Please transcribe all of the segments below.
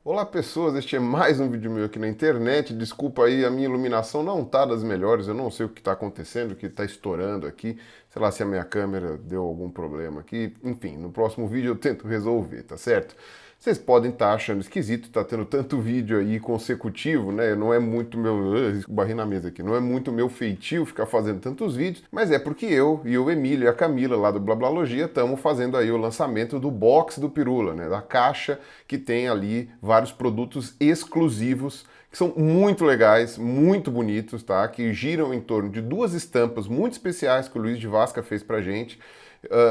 Olá pessoas, este é mais um vídeo meu aqui na internet. Desculpa aí, a minha iluminação não tá das melhores, eu não sei o que está acontecendo, o que está estourando aqui. Sei lá se a minha câmera deu algum problema aqui. Enfim, no próximo vídeo eu tento resolver, tá certo? Vocês podem estar achando esquisito, tá tendo tanto vídeo aí consecutivo, né? Não é muito meu. Barri na mesa aqui. Não é muito meu feitio ficar fazendo tantos vídeos, mas é porque eu e o Emílio e a Camila lá do Blablalogia estamos fazendo aí o lançamento do box do Pirula, né? Da caixa que tem ali vários produtos exclusivos que são muito legais, muito bonitos, tá? Que giram em torno de duas estampas muito especiais que o Luiz de Vasca fez pra gente.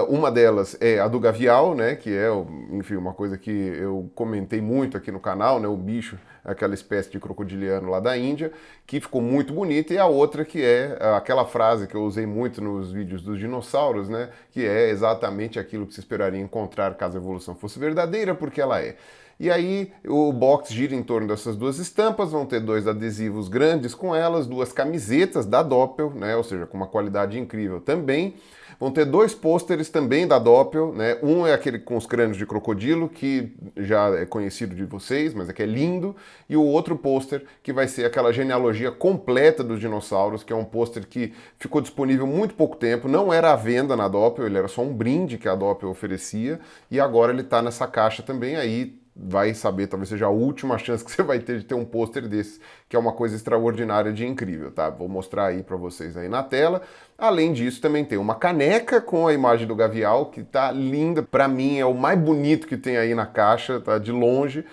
Uma delas é a do Gavial, né? Que é, enfim, uma coisa que eu comentei muito aqui no canal, né? O bicho, aquela espécie de crocodiliano lá da Índia, que ficou muito bonita. E a outra que é aquela frase que eu usei muito nos vídeos dos dinossauros, né? Que é exatamente aquilo que se esperaria encontrar caso a evolução fosse verdadeira, porque ela é. E aí o box gira em torno dessas duas estampas, vão ter dois adesivos grandes com elas, duas camisetas da Doppel, né, ou seja, com uma qualidade incrível também. Vão ter dois pôsteres também da Doppel, né? Um é aquele com os crânios de crocodilo, que já é conhecido de vocês, mas é que é lindo. E o outro pôster que vai ser aquela genealogia completa dos dinossauros, que é um pôster que ficou disponível muito pouco tempo, não era à venda na Doppel, ele era só um brinde que a Doppel oferecia, e agora ele está nessa caixa também aí. Vai saber, talvez seja a última chance que você vai ter de ter um pôster desse, que é uma coisa extraordinária de incrível, tá? Vou mostrar aí para vocês aí na tela. Além disso, também tem uma caneca com a imagem do Gavial, que tá linda. Para mim, é o mais bonito que tem aí na caixa, tá? De longe.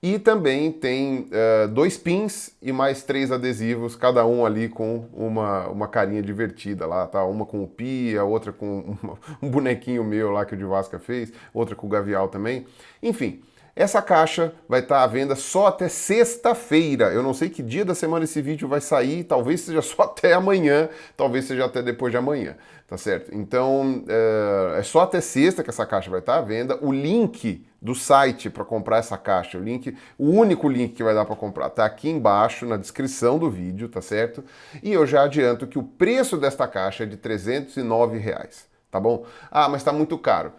E também tem dois pins e mais três adesivos, cada um ali com uma carinha divertida lá, tá? Uma com o Pi, a outra com um bonequinho meu lá que o de Vasca fez, outra com o Gavial também. Enfim, essa caixa vai estar à venda só até sexta-feira. Eu não sei que dia da semana esse vídeo vai sair, talvez seja só até amanhã, talvez seja até depois de amanhã, tá certo? Então, é só até sexta que essa caixa vai estar à venda. O link do site para comprar essa caixa, o único link que vai dar para comprar, tá aqui embaixo na descrição do vídeo, tá certo? E eu já adianto que o preço desta caixa é de R$ 309, tá bom? Ah, mas está muito caro.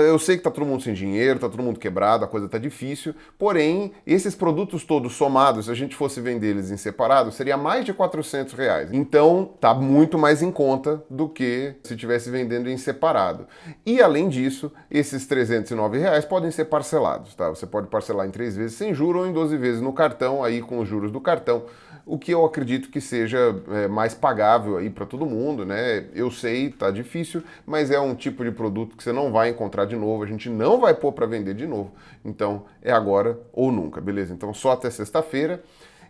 Eu sei que tá todo mundo sem dinheiro, tá todo mundo quebrado, a coisa tá difícil, porém, esses produtos todos somados, se a gente fosse vender eles em separado, seria mais de R$ 400. Então, tá muito mais em conta do que se estivesse vendendo em separado. E, além disso, esses R$ 309 podem ser parcelados, tá? Você pode parcelar em 3 vezes sem juros ou em 12 vezes no cartão, aí com os juros do cartão, o que eu acredito que seja mais pagável aí para todo mundo, né? Eu sei, tá difícil, mas é um tipo de produto que você não vai encontrar de novo, a gente não vai pôr para vender de novo. Então é agora ou nunca, beleza? Então só até sexta-feira.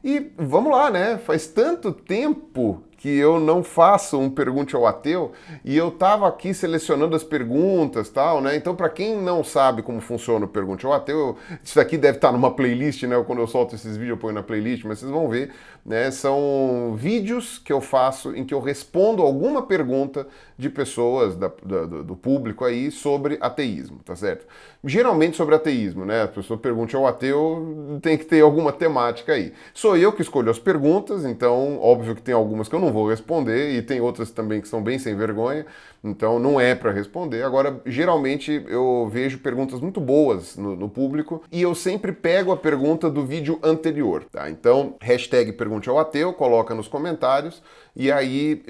E vamos lá, né? Faz tanto tempo que eu não faço um Pergunte ao Ateu e eu tava aqui selecionando as perguntas, tal, né? Então, para quem não sabe como funciona o Pergunte ao Ateu, isso daqui deve estar numa playlist, né? Quando eu solto esses vídeos eu ponho na playlist, mas vocês vão ver, né? São vídeos que eu faço em que eu respondo alguma pergunta de pessoas do público aí sobre ateísmo, tá certo? Geralmente sobre ateísmo, né? A pessoa pergunta ao ateu, tem que ter alguma temática aí. Sou eu que escolho as perguntas, então óbvio que tem algumas que eu não vou responder e tem outras também que são bem sem vergonha, então não é para responder. Agora, geralmente eu vejo perguntas muito boas no público e eu sempre pego a pergunta do vídeo anterior, tá? Então, hashtag Pergunte ao Ateu, coloca nos comentários e aí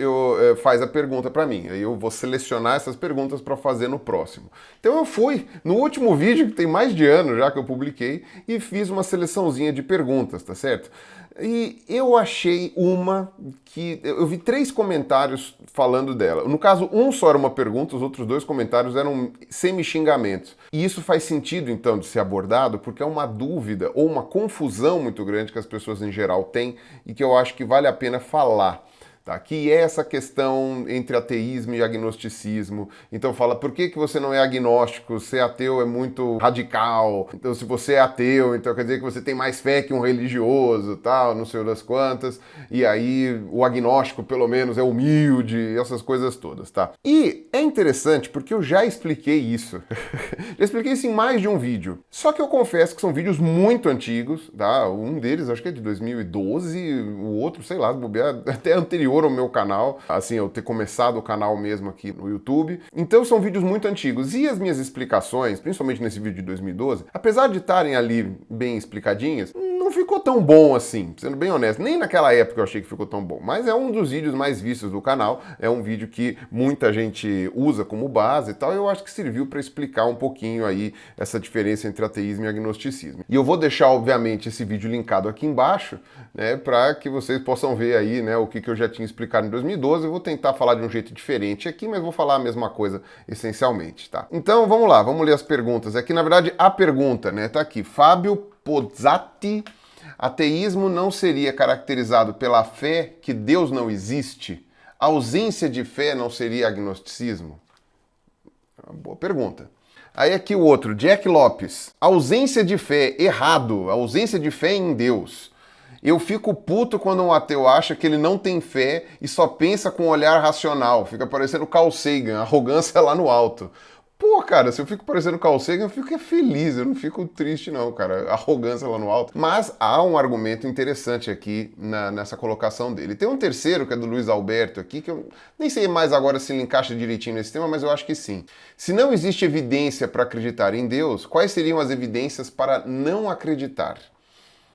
faz a pergunta para mim. Aí eu vou selecionar essas perguntas para fazer no próximo. Então eu fui no último vídeo, que tem mais de ano já que eu publiquei, e fiz uma seleçãozinha de perguntas, tá certo? E eu achei uma que eu vi 3 comentários falando dela. No caso, um só era uma pergunta, os outros 2 comentários eram semi-xingamentos. E isso faz sentido, então, de ser abordado, porque é uma dúvida ou uma confusão muito grande que as pessoas em geral têm e que eu acho que vale a pena falar. Tá? Que é essa questão entre ateísmo e agnosticismo. Então fala, por que você não é agnóstico? Ser ateu é muito radical. Então se você é ateu, então quer dizer que você tem mais fé que um religioso, tal, não sei das quantas. E aí o agnóstico pelo menos é humilde, essas coisas todas, tá? E é interessante porque eu já expliquei isso. Já expliquei isso em mais de um vídeo. Só que eu confesso que são vídeos muito antigos, tá? Um deles acho que é de 2012, o outro, sei lá, até anterior anterior ao meu canal, assim, eu ter começado o canal mesmo aqui no YouTube. Então são vídeos muito antigos. E as minhas explicações, principalmente nesse vídeo de 2012, apesar de estarem ali bem explicadinhas, não ficou tão bom assim, sendo bem honesto. Nem naquela época eu achei que ficou tão bom, mas é um dos vídeos mais vistos do canal, é um vídeo que muita gente usa como base e tal, e eu acho que serviu para explicar um pouquinho aí essa diferença entre ateísmo e agnosticismo. E eu vou deixar, obviamente, esse vídeo linkado aqui embaixo, né, para que vocês possam ver aí, né, o que eu já tinha explicado em 2012. Eu vou tentar falar de um jeito diferente aqui, mas vou falar a mesma coisa essencialmente, tá? Então, vamos lá, vamos ler as perguntas. Aqui, na verdade, a pergunta, né, tá aqui. Fábio Pozzatti: ateísmo não seria caracterizado pela fé que Deus não existe? A ausência de fé não seria agnosticismo? Uma boa pergunta. Aí aqui o outro, Jack Lopes: ausência de fé, errado, ausência de fé em Deus. Eu fico puto quando um ateu acha que ele não tem fé e só pensa com um olhar racional. Fica parecendo Carl Sagan, arrogância lá no alto. Pô, cara, se eu fico parecendo Carl Sagan, eu fico feliz, eu não fico triste não, cara. Arrogância lá no alto. Mas há um argumento interessante aqui nessa colocação dele. Tem um terceiro, que é do Luiz Alberto aqui, que eu nem sei mais agora se ele encaixa direitinho nesse tema, mas eu acho que sim. Se não existe evidência para acreditar em Deus, quais seriam as evidências para não acreditar?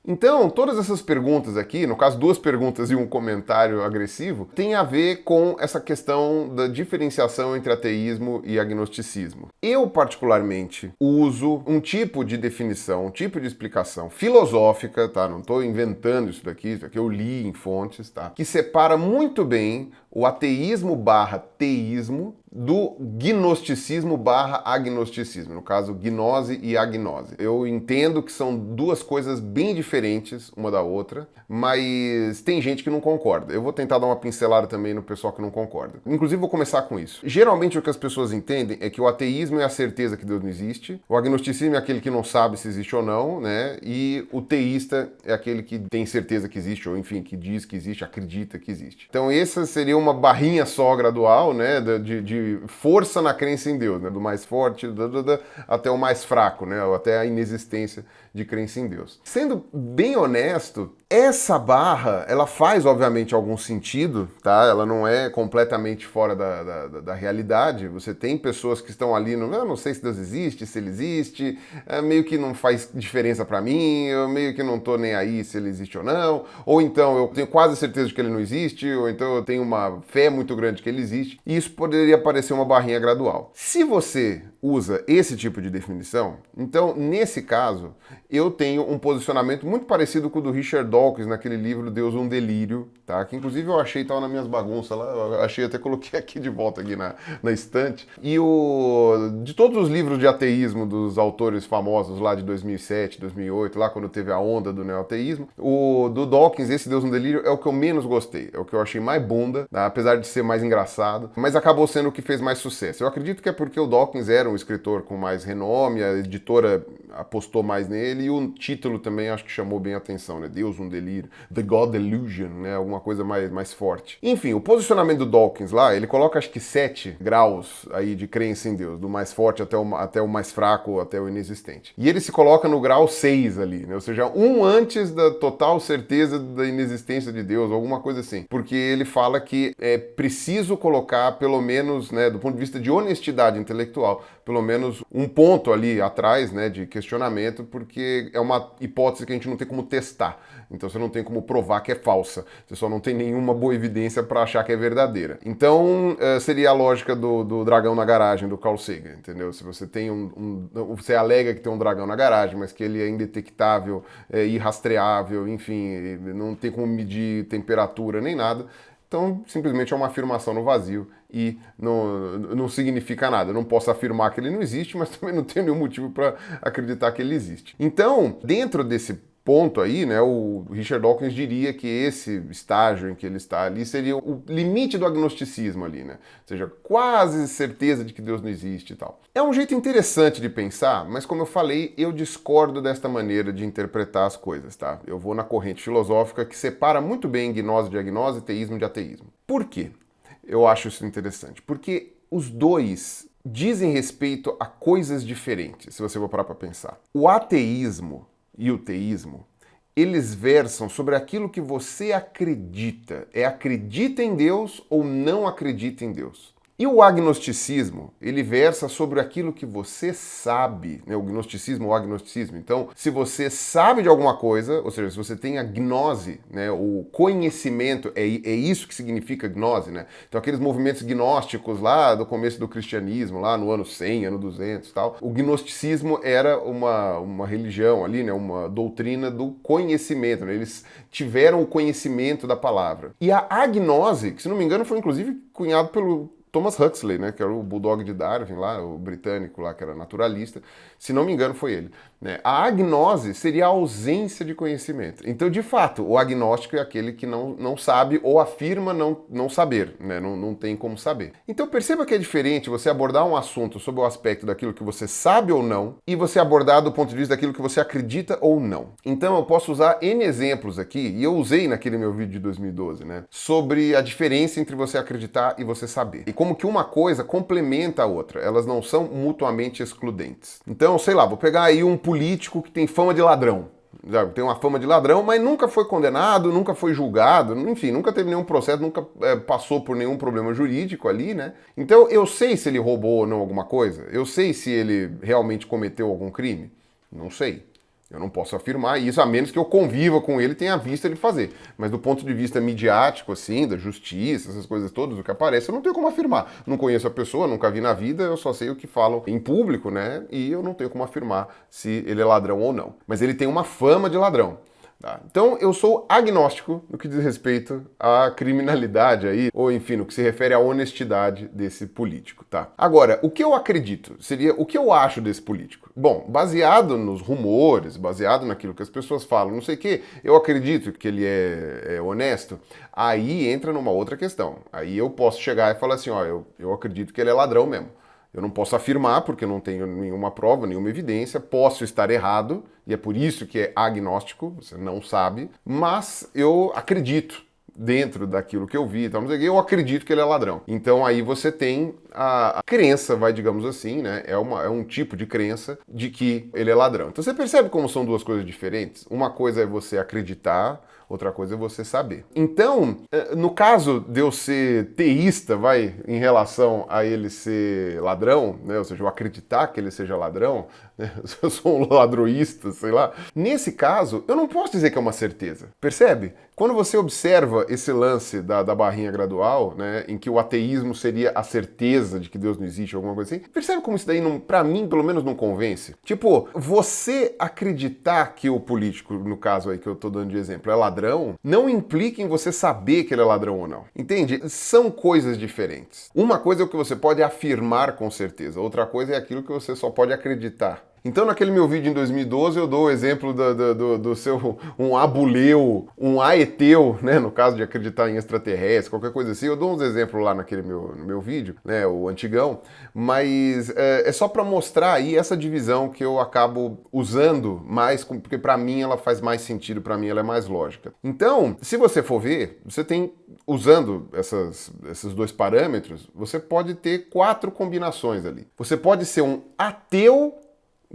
Então, todas essas perguntas aqui, no caso 2 perguntas e um comentário agressivo, tem a ver com essa questão da diferenciação entre ateísmo e agnosticismo. Eu, particularmente, uso um tipo de definição, um tipo de explicação filosófica, tá? Não estou inventando isso daqui eu li em fontes, tá? Que separa muito bem o ateísmo barra teísmo do gnosticismo barra agnosticismo, no caso, gnose e agnose. Eu entendo que são 2 coisas bem diferentes uma da outra, mas tem gente que não concorda. Eu vou tentar dar uma pincelada também no pessoal que não concorda. Inclusive, vou começar com isso. Geralmente, o que as pessoas entendem é que o ateísmo é a certeza que Deus não existe, o agnosticismo é aquele que não sabe se existe ou não, né? E o teísta é aquele que tem certeza que existe, ou enfim, que diz que existe, acredita que existe. Então, essa seria uma barrinha só gradual, né? De força na crença em Deus, né? Do mais forte até o mais fraco, né? Ou até a inexistência de crença em Deus. Sendo bem honesto, essa barra, ela faz, obviamente, algum sentido, tá? Ela não é completamente fora da realidade. Você tem pessoas que estão ali, eu não sei se Deus existe, se ele existe, meio que não faz diferença pra mim, eu meio que não tô nem aí se ele existe ou não, ou então eu tenho quase certeza de que ele não existe, ou então eu tenho uma fé muito grande que ele existe, e isso poderia parecer uma barrinha gradual. Se você usa esse tipo de definição, então, nesse caso, eu tenho um posicionamento muito parecido com o do Richard Dawkins naquele livro Deus um Delírio, tá? Que inclusive eu achei, tava nas minhas bagunças lá, eu achei, até coloquei aqui de volta aqui na estante. E de todos os livros de ateísmo dos autores famosos lá de 2007, 2008, lá quando teve a onda do neoateísmo, o do Dawkins, esse Deus um Delírio, é o que eu menos gostei, é o que eu achei mais bunda, tá? Apesar de ser mais engraçado, mas acabou sendo o que fez mais sucesso. Eu acredito que é porque o Dawkins era um escritor com mais renome, a editora apostou mais nele, e o título também acho que chamou bem a atenção, né? Deus um Delírio, The God Delusion, né? Alguma coisa mais forte. Enfim, o posicionamento do Dawkins lá, ele coloca acho que 7 graus aí de crença em Deus, do mais forte até o mais fraco, até o inexistente. E ele se coloca no grau 6 ali, né? Ou seja, um antes da total certeza da inexistência de Deus, alguma coisa assim. Porque ele fala que é preciso colocar, pelo menos, né, do ponto de vista de honestidade intelectual, pelo menos um ponto ali atrás, né, de questionamento, porque é uma hipótese que a gente não tem como testar. Então você não tem como provar que é falsa. Você só não tem nenhuma boa evidência para achar que é verdadeira. Então seria a lógica do dragão na garagem do Carl Sagan, entendeu? Se você tem você alega que tem um dragão na garagem, mas que ele é indetectável, irrastreável, enfim, não tem como medir temperatura nem nada. Então, simplesmente é uma afirmação no vazio e não significa nada. Eu não posso afirmar que ele não existe, mas também não tenho nenhum motivo para acreditar que ele existe. Então, dentro desse ponto aí, né, o Richard Dawkins diria que esse estágio em que ele está ali seria o limite do agnosticismo ali, né? Ou seja, quase certeza de que Deus não existe e tal. É um jeito interessante de pensar, mas como eu falei, eu discordo desta maneira de interpretar as coisas, tá? Eu vou na corrente filosófica que separa muito bem gnose de agnose e teísmo de ateísmo. Por quê? Eu acho isso interessante. Porque os dois dizem respeito a coisas diferentes, se você for parar para pensar. O ateísmo e o teísmo, eles versam sobre aquilo que você acredita. Acredita em Deus ou não acredita em Deus. E o agnosticismo, ele versa sobre aquilo que você sabe, né? O gnosticismo ou agnosticismo. Então, se você sabe de alguma coisa, ou seja, se você tem a gnose, né? O conhecimento, é isso que significa gnose, né? Então, aqueles movimentos gnósticos lá do começo do cristianismo, lá no ano 100, ano 200 e tal, o gnosticismo era uma religião ali, né? Uma doutrina do conhecimento, né? Eles tiveram o conhecimento da palavra. E a agnose, que se não me engano foi inclusive cunhado pelo Thomas Huxley, né, que era o Bulldog de Darwin lá, o britânico lá, que era naturalista, se não me engano foi ele. Né? A agnose seria a ausência de conhecimento. Então, de fato, o agnóstico é aquele que não sabe ou afirma não saber, né? Não tem como saber. Então, perceba que é diferente você abordar um assunto sob o aspecto daquilo que você sabe ou não e você abordar do ponto de vista daquilo que você acredita ou não. Então, eu posso usar N exemplos aqui, e eu usei naquele meu vídeo de 2012, né, sobre a diferença entre você acreditar e você saber. E como que uma coisa complementa a outra, elas não são mutuamente excludentes. Então, sei lá, vou pegar aí um político que tem fama de ladrão. Tem uma fama de ladrão, mas nunca foi condenado, nunca foi julgado, enfim, nunca teve nenhum processo, nunca passou por nenhum problema jurídico ali, né? Então, eu sei se ele roubou ou não alguma coisa, eu sei se ele realmente cometeu algum crime, não sei. Eu não posso afirmar isso, a menos que eu conviva com ele e tenha visto ele fazer. Mas do ponto de vista midiático, assim, da justiça, essas coisas todas, o que aparece, eu não tenho como afirmar. Não conheço a pessoa, nunca vi na vida, eu só sei o que falam em público, né? E eu não tenho como afirmar se ele é ladrão ou não. Mas ele tem uma fama de ladrão. Tá? Então eu sou agnóstico no que diz respeito à criminalidade aí, ou enfim, no que se refere à honestidade desse político, tá? Agora, o que eu acredito seria o que eu acho desse político. Bom, baseado nos rumores, baseado naquilo que as pessoas falam, não sei o que, eu acredito que ele é honesto, aí entra numa outra questão. Aí eu posso chegar e falar assim, ó, eu acredito que ele é ladrão mesmo. Eu não posso afirmar, porque eu não tenho nenhuma prova, nenhuma evidência, posso estar errado, e é por isso que é agnóstico, você não sabe, mas eu acredito dentro daquilo que eu vi, então, eu acredito que ele é ladrão. Então aí você tem a crença, digamos assim, né? É um tipo de crença de que ele é ladrão. Então você percebe como são duas coisas diferentes? Uma coisa é você acreditar, outra coisa é você saber. Então, no caso de eu ser teísta, em relação a ele ser ladrão, né? Ou seja, eu acreditar que ele seja ladrão, né? Eu sou um ladroísta, sei lá. Nesse caso, eu não posso dizer que é uma certeza. Percebe? Quando você observa esse lance da barrinha gradual, né, em que o ateísmo seria a certeza de que Deus não existe, alguma coisa assim, percebe como isso daí, pra mim, pelo menos, não convence? Tipo, você acreditar que o político, no caso aí que eu tô dando de exemplo, é ladrão, não implica em você saber que ele é ladrão ou não. Entende? São coisas diferentes. Uma coisa é o que você pode afirmar com certeza, outra coisa é aquilo que você só pode acreditar. Então, naquele meu vídeo em 2012, eu dou o exemplo do seu um abuleu, um aeteu, né, no caso de acreditar em extraterrestre, qualquer coisa assim. Eu dou uns exemplos lá naquele no meu vídeo, né, o antigão, mas é só para mostrar aí essa divisão que eu acabo usando mais, porque para mim ela faz mais sentido, para mim ela é mais lógica. Então, se você for ver, você tem, usando esses dois parâmetros, você pode ter 4 combinações ali. Você pode ser um ateu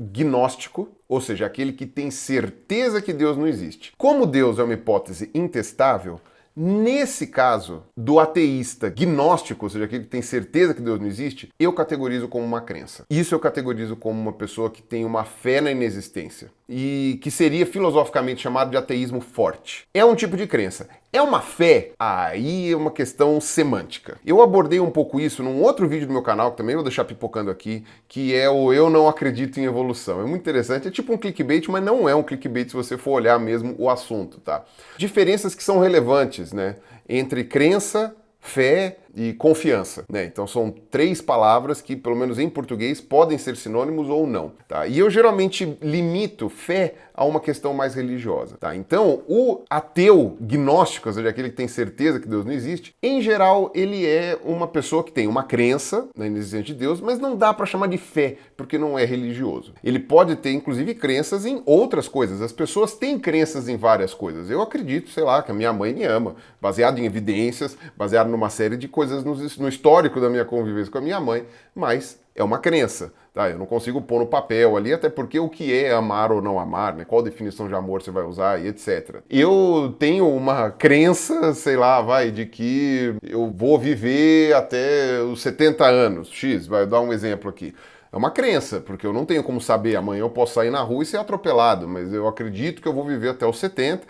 gnóstico, ou seja, aquele que tem certeza que Deus não existe. Como Deus é uma hipótese intestável, nesse caso do ateísta gnóstico, ou seja, aquele que tem certeza que Deus não existe, eu categorizo como uma crença. Isso eu categorizo como uma pessoa que tem uma fé na inexistência e que seria filosoficamente chamado de ateísmo forte. É um tipo de crença. É uma fé? Aí é uma questão semântica. Eu abordei um pouco isso num outro vídeo do meu canal, que também vou deixar pipocando aqui, que é o Eu Não Acredito em Evolução. É muito interessante, é tipo um clickbait, mas não é um clickbait se você for olhar mesmo o assunto, tá? Diferenças que são relevantes, né? Entre crença, fé e confiança, né? Então são 3 palavras que, pelo menos em português, podem ser sinônimos ou não, tá? E eu geralmente limito fé a uma questão mais religiosa, tá? Então, o ateu gnóstico, ou seja, aquele que tem certeza que Deus não existe, em geral, ele é uma pessoa que tem uma crença na inexistência de Deus, mas não dá para chamar de fé, porque não é religioso. Ele pode ter, inclusive, crenças em outras coisas. As pessoas têm crenças em várias coisas. Eu acredito, sei lá, que a minha mãe me ama, baseado em evidências, baseado uma série de coisas no histórico da minha convivência com a minha mãe, mas é uma crença, tá? Eu não consigo pôr no papel ali, até porque o que é amar ou não amar, né? Qual definição de amor você vai usar e etc. Eu tenho uma crença, sei lá, de que eu vou viver até os 70 anos, X, vai dar um exemplo aqui. É uma crença, porque eu não tenho como saber. Amanhã eu posso sair na rua e ser atropelado, mas eu acredito que eu vou viver até os 70,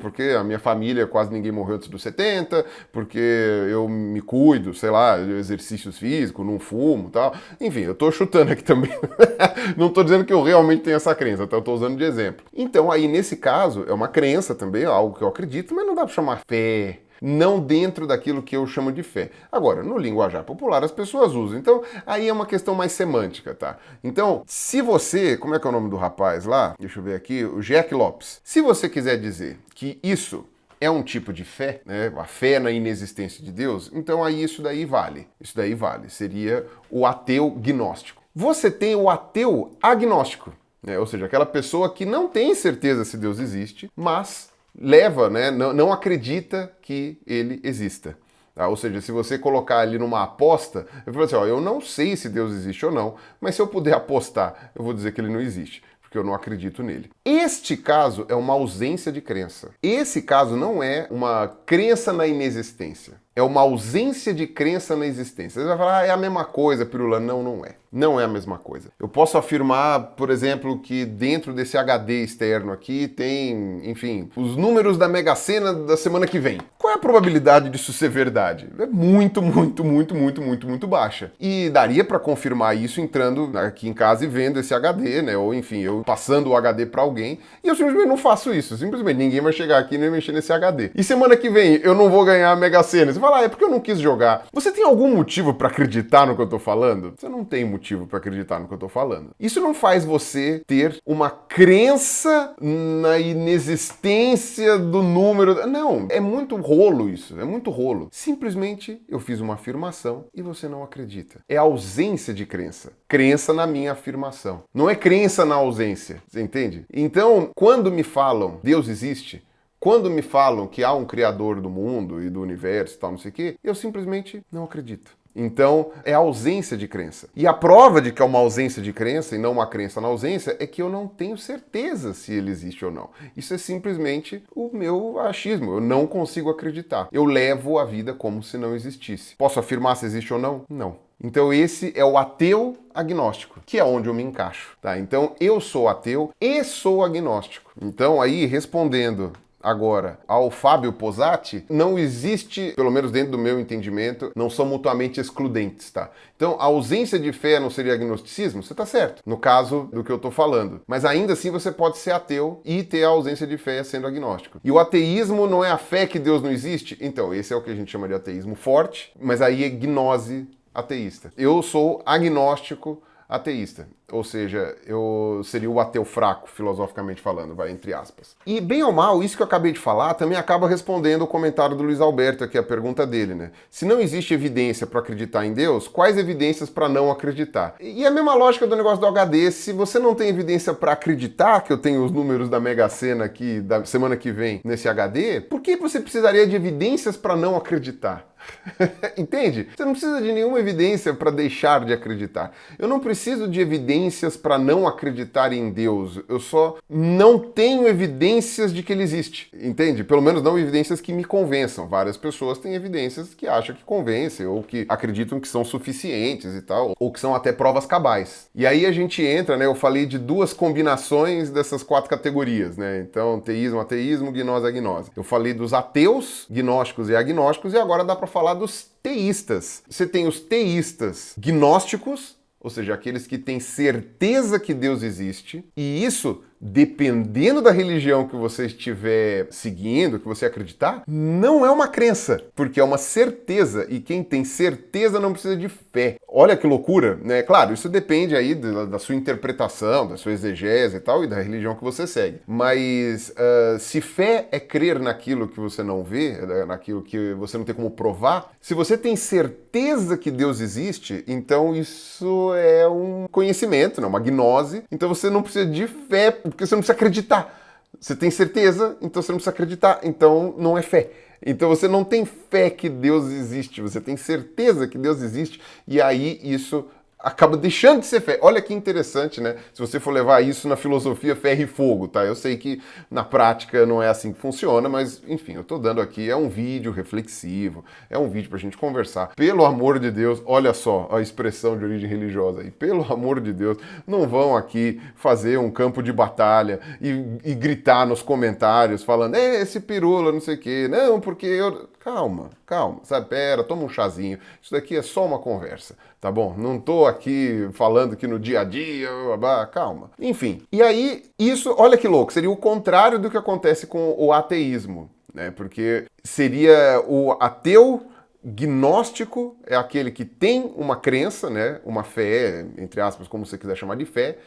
porque a minha família quase ninguém morreu antes dos 70, porque eu me cuido, sei lá, de exercícios físicos, não fumo e tal. Enfim, eu tô chutando aqui também. Não tô dizendo que eu realmente tenho essa crença, então eu tô usando de exemplo. Então aí, nesse caso, é uma crença também, é algo que eu acredito, mas não dá pra chamar fé. Não dentro daquilo que eu chamo de fé. Agora, no linguajar popular, as pessoas usam. Então, aí é uma questão mais semântica, tá? Então, se você... Como é que é o nome do rapaz lá? Deixa eu ver aqui. O Jack Lopes. Se você quiser dizer que isso é um tipo de fé, né? A fé na inexistência de Deus, então aí isso daí vale. Isso daí vale. Seria o ateu gnóstico. Você tem o ateu agnóstico, né? Ou seja, aquela pessoa que não tem certeza se Deus existe, mas leva, né, não acredita que ele exista. Tá? Ou seja, se você colocar ali numa aposta, eu falo assim, ó, eu não sei se Deus existe ou não, mas se eu puder apostar, eu vou dizer que ele não existe, porque eu não acredito nele. Este caso é uma ausência de crença. Esse caso não é uma crença na inexistência. É uma ausência de crença na existência. Você vai falar, é a mesma coisa, Pirula. Não, não é. Não é a mesma coisa. Eu posso afirmar, por exemplo, que dentro desse HD externo aqui tem, enfim, os números da Mega Sena da semana que vem. Qual é a probabilidade disso ser verdade? É muito, muito, muito, muito, muito, muito baixa. E daria para confirmar isso entrando aqui em casa e vendo esse HD, né? Ou, enfim, eu passando o HD para alguém. E eu simplesmente não faço isso. Simplesmente ninguém vai chegar aqui e nem mexer nesse HD. E semana que vem eu não vou ganhar a Mega Sena. Você fala, é porque eu não quis jogar. Você tem algum motivo para acreditar no que eu tô falando? Você não tem motivo para acreditar no que eu tô falando. Isso não faz você ter uma crença na inexistência do número. Não, é muito rolo isso, é muito rolo. Simplesmente eu fiz uma afirmação e você não acredita. É ausência de crença. Crença na minha afirmação. Não é crença na ausência, você entende? Então, quando me falam Deus existe, quando me falam que há um criador do mundo e do universo e tal, não sei o quê, eu simplesmente não acredito. Então, é ausência de crença. E a prova de que é uma ausência de crença e não uma crença na ausência é que eu não tenho certeza se ele existe ou não. Isso é simplesmente o meu achismo. Eu não consigo acreditar. Eu levo a vida como se não existisse. Posso afirmar se existe ou não? Não. Então esse é o ateu agnóstico, que é onde eu me encaixo, tá? Então eu sou ateu e sou agnóstico. Então aí, respondendo agora, ao Fábio Posati, não existe, pelo menos dentro do meu entendimento, não são mutuamente excludentes, tá? Então, a ausência de fé não seria agnosticismo? Você tá certo, no caso do que eu tô falando. Mas ainda assim você pode ser ateu e ter a ausência de fé sendo agnóstico. E o ateísmo não é a fé que Deus não existe? Então, esse é o que a gente chama de ateísmo forte, mas aí é gnose ateísta. Eu sou agnóstico ateísta, ou seja, eu seria o ateu fraco, filosoficamente falando, entre aspas. E bem ou mal, isso que eu acabei de falar também acaba respondendo o comentário do Luiz Alberto aqui, a pergunta dele, né? Se não existe evidência para acreditar em Deus, quais evidências para não acreditar? E a mesma lógica do negócio do HD, se você não tem evidência para acreditar que eu tenho os números da Mega Sena aqui da semana que vem nesse HD, por que você precisaria de evidências para não acreditar? Entende? Você não precisa de nenhuma evidência para deixar de acreditar. Eu não preciso de evidências para não acreditar em Deus. Eu só não tenho evidências de que ele existe. Entende? Pelo menos não evidências que me convençam. Várias pessoas têm evidências que acham que convencem ou que acreditam que são suficientes e tal, ou que são até provas cabais. E aí a gente entra, né? Eu falei de duas combinações dessas 4 categorias, né? Então, teísmo, ateísmo, gnose, agnose. Eu falei dos ateus, gnósticos e agnósticos, e agora dá para falar dos teístas. Você tem os teístas gnósticos, ou seja, aqueles que têm certeza que Deus existe, e isso, dependendo da religião que você estiver seguindo, que você acreditar, não é uma crença, porque é uma certeza, e quem tem certeza não precisa de fé. Olha que loucura, né? Claro, isso depende aí da sua interpretação, da sua exegese e tal, e da religião que você segue. Mas se fé é crer naquilo que você não vê, naquilo que você não tem como provar, se você tem certeza que Deus existe, então isso é um conhecimento, né? Uma gnose, então você não precisa de fé, porque você não precisa acreditar. Você tem certeza, então você não precisa acreditar, então não é fé. Então você não tem fé que Deus existe, você tem certeza que Deus existe, e aí isso acaba deixando de ser fé. Olha que interessante, né? Se você for levar isso na filosofia ferro e fogo, tá? Eu sei que na prática não é assim que funciona, mas enfim, eu tô dando aqui, é um vídeo reflexivo, é um vídeo pra gente conversar. Pelo amor de Deus, olha só a expressão de origem religiosa aí. Pelo amor de Deus, não vão aqui fazer um campo de batalha e gritar nos comentários falando, esse pirula, não sei o quê. Não, porque eu... Calma, calma, sabe? Pera, toma um chazinho. Isso daqui é só uma conversa, tá bom? Não tô aqui falando que no dia a dia, calma. Enfim, e aí, isso, olha que louco, seria o contrário do que acontece com o ateísmo, né? Porque seria o ateu gnóstico, é aquele que tem uma crença, né? Uma fé, entre aspas, como você quiser chamar de fé,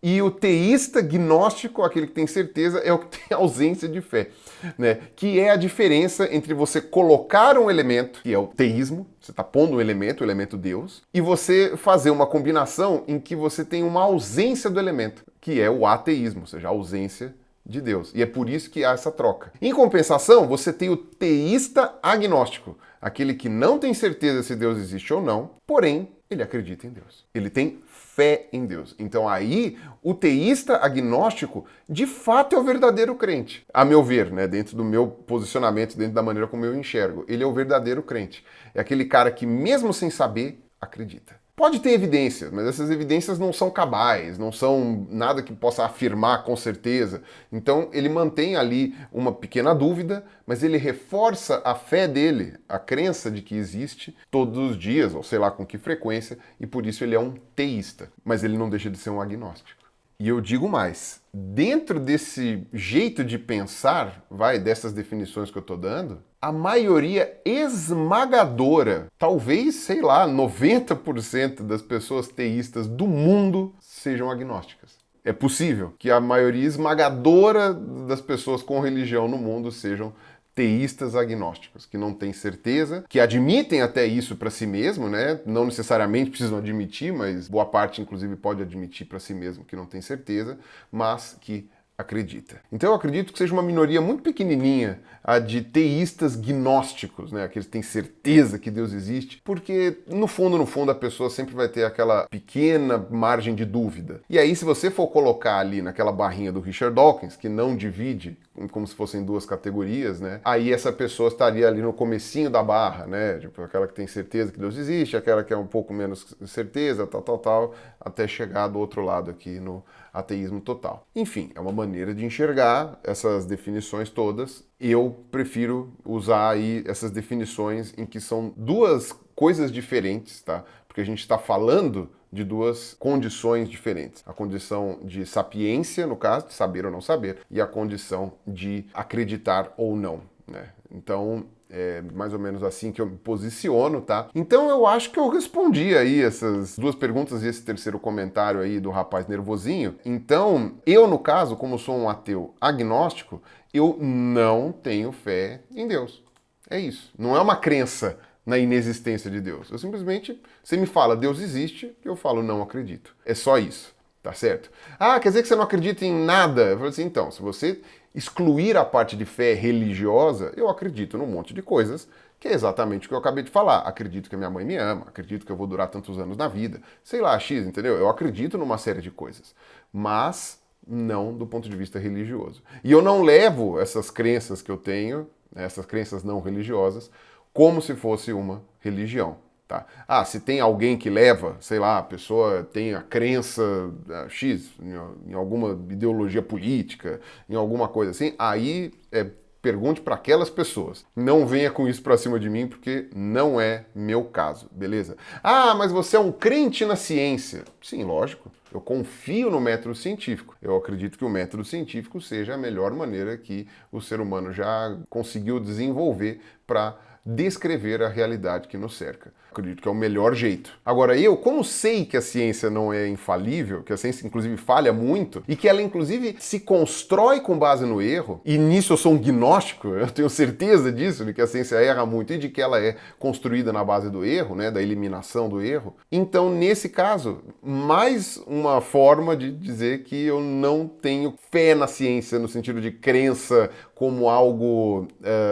e o teísta gnóstico, aquele que tem certeza, é o que tem ausência de fé, né? Que é a diferença entre você colocar um elemento, que é o teísmo, você está pondo um elemento, o elemento Deus, e você fazer uma combinação em que você tem uma ausência do elemento, que é o ateísmo, ou seja, a ausência de Deus. E é por isso que há essa troca. Em compensação, você tem o teísta agnóstico, aquele que não tem certeza se Deus existe ou não, porém, ele acredita em Deus. Ele tem fé em Deus. Então aí, o teísta agnóstico, de fato, é o verdadeiro crente. A meu ver, né, dentro do meu posicionamento, dentro da maneira como eu enxergo. Ele é o verdadeiro crente. É aquele cara que, mesmo sem saber, acredita. Pode ter evidências, mas essas evidências não são cabais, não são nada que possa afirmar com certeza. Então ele mantém ali uma pequena dúvida, mas ele reforça a fé dele, a crença de que existe todos os dias, ou sei lá com que frequência, e por isso ele é um teísta. Mas ele não deixa de ser um agnóstico. E eu digo mais, dentro desse jeito de pensar, dessas definições que eu estou dando, a maioria esmagadora, talvez, sei lá, 90% das pessoas teístas do mundo sejam agnósticas. É possível que a maioria esmagadora das pessoas com religião no mundo sejam teístas agnósticos, que não têm certeza, que admitem até isso para si mesmo, né? Não necessariamente precisam admitir, mas boa parte, inclusive, pode admitir para si mesmo que não tem certeza, mas que acredita. Então eu acredito que seja uma minoria muito pequenininha a de teístas gnósticos, né? Aqueles que têm certeza que Deus existe, porque no fundo a pessoa sempre vai ter aquela pequena margem de dúvida. E aí se você for colocar ali naquela barrinha do Richard Dawkins, que não divide como se fossem duas categorias, né? Aí essa pessoa estaria ali no comecinho da barra, né? Tipo, aquela que tem certeza que Deus existe, aquela que é um pouco menos certeza, tal, até chegar do outro lado aqui no ateísmo total. Enfim, é uma maneira de enxergar essas definições todas. Eu prefiro usar aí essas definições em que são duas coisas diferentes, tá? Porque a gente está falando de duas condições diferentes. A condição de sapiência, no caso, de saber ou não saber, e a condição de acreditar ou não, né? Então, é mais ou menos assim que eu me posiciono, tá? Então eu acho que eu respondi aí essas duas perguntas e esse terceiro comentário aí do rapaz nervosinho. Então, eu no caso, como sou um ateu agnóstico, eu não tenho fé em Deus. É isso. Não é uma crença na inexistência de Deus. Eu simplesmente, você me fala Deus existe, eu falo não acredito. É só isso, tá certo? Ah, quer dizer que você não acredita em nada? Eu falo assim, então, se você excluir a parte de fé religiosa, eu acredito num monte de coisas, que é exatamente o que eu acabei de falar. Acredito que a minha mãe me ama, acredito que eu vou durar tantos anos na vida, sei lá, X, entendeu? Eu acredito numa série de coisas, mas não do ponto de vista religioso. E eu não levo essas crenças que eu tenho, essas crenças não religiosas, como se fosse uma religião. Tá? Ah, se tem alguém que leva, sei lá, a pessoa tem a crença X em alguma ideologia política, em alguma coisa assim, aí pergunte para aquelas pessoas. Não venha com isso para cima de mim, porque não é meu caso, beleza? Ah, mas você é um crente na ciência. Sim, lógico. Eu confio no método científico. Eu acredito que o método científico seja a melhor maneira que o ser humano já conseguiu desenvolver para descrever a realidade que nos cerca. Acredito que é o melhor jeito. Agora, como sei que a ciência não é infalível, que a ciência inclusive falha muito, e que ela inclusive se constrói com base no erro, e nisso eu sou um gnóstico, eu tenho certeza disso, de que a ciência erra muito e de que ela é construída na base do erro, né, da eliminação do erro. Então, nesse caso, mais uma forma de dizer que eu não tenho fé na ciência no sentido de crença como algo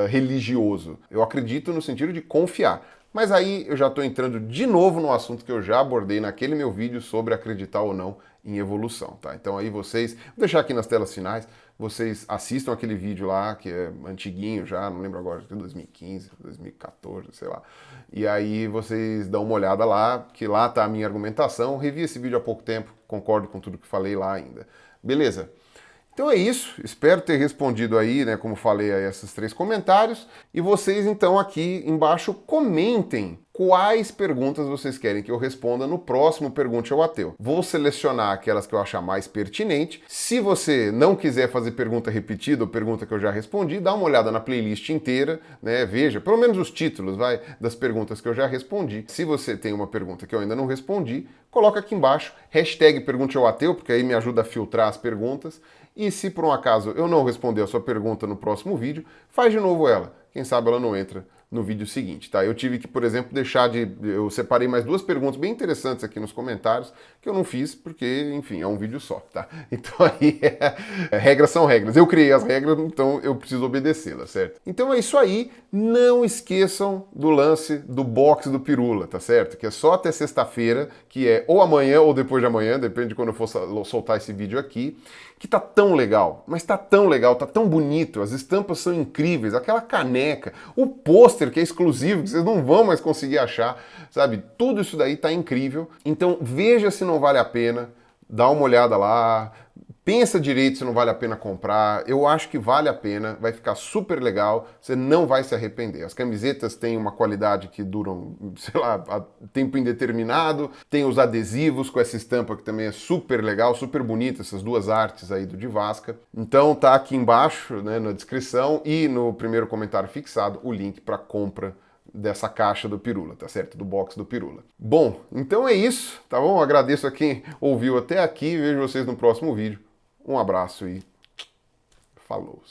religioso. Eu acredito no sentido de confiar. Mas aí eu já estou entrando de novo no assunto que eu já abordei naquele meu vídeo sobre acreditar ou não em evolução, tá? Então aí vocês, vou deixar aqui nas telas finais, vocês assistam aquele vídeo lá, que é antiguinho já, não lembro agora, de 2015, 2014, sei lá. E aí vocês dão uma olhada lá, que lá tá a minha argumentação. Revi esse vídeo há pouco tempo, concordo com tudo que falei lá ainda. Beleza? Então é isso, espero ter respondido aí, né, como falei, a esses 3 comentários. E vocês então aqui embaixo comentem quais perguntas vocês querem que eu responda no próximo Pergunte ao Ateu. Vou selecionar aquelas que eu achar mais pertinente. Se você não quiser fazer pergunta repetida ou pergunta que eu já respondi, dá uma olhada na playlist inteira, né, veja pelo menos os títulos, das perguntas que eu já respondi. Se você tem uma pergunta que eu ainda não respondi, coloca aqui embaixo, hashtag Pergunte ao Ateu, porque aí me ajuda a filtrar as perguntas. E se por um acaso eu não responder a sua pergunta no próximo vídeo, faz de novo ela. Quem sabe ela não entra no vídeo seguinte, tá? Eu tive que, por exemplo, eu separei mais 2 perguntas bem interessantes aqui nos comentários, que eu não fiz porque, enfim, é um vídeo só, tá? Então aí, regras são regras. Eu criei as regras, então eu preciso obedecê-las, certo? Então é isso aí. Não esqueçam do lance do box do Pirula, tá certo? Que é só até sexta-feira, que é ou amanhã ou depois de amanhã, depende de quando eu for soltar esse vídeo aqui, que tá tão legal, mas tá tão legal, tá tão bonito, as estampas são incríveis, aquela caneca, o pôster que é exclusivo, que vocês não vão mais conseguir achar, sabe? Tudo isso daí tá incrível. Então veja se não vale a pena, dá uma olhada lá, pensa direito se não vale a pena comprar. Eu acho que vale a pena, vai ficar super legal, você não vai se arrepender. As camisetas têm uma qualidade que duram, sei lá, a tempo indeterminado, tem os adesivos com essa estampa que também é super legal, super bonita, essas 2 artes aí do Divasca. Então tá aqui embaixo, né, na descrição e no primeiro comentário fixado o link para compra dessa caixa do Pirula, tá certo? Do box do Pirula. Bom, então é isso, tá bom? Agradeço a quem ouviu até aqui, vejo vocês no próximo vídeo. Um abraço e falou!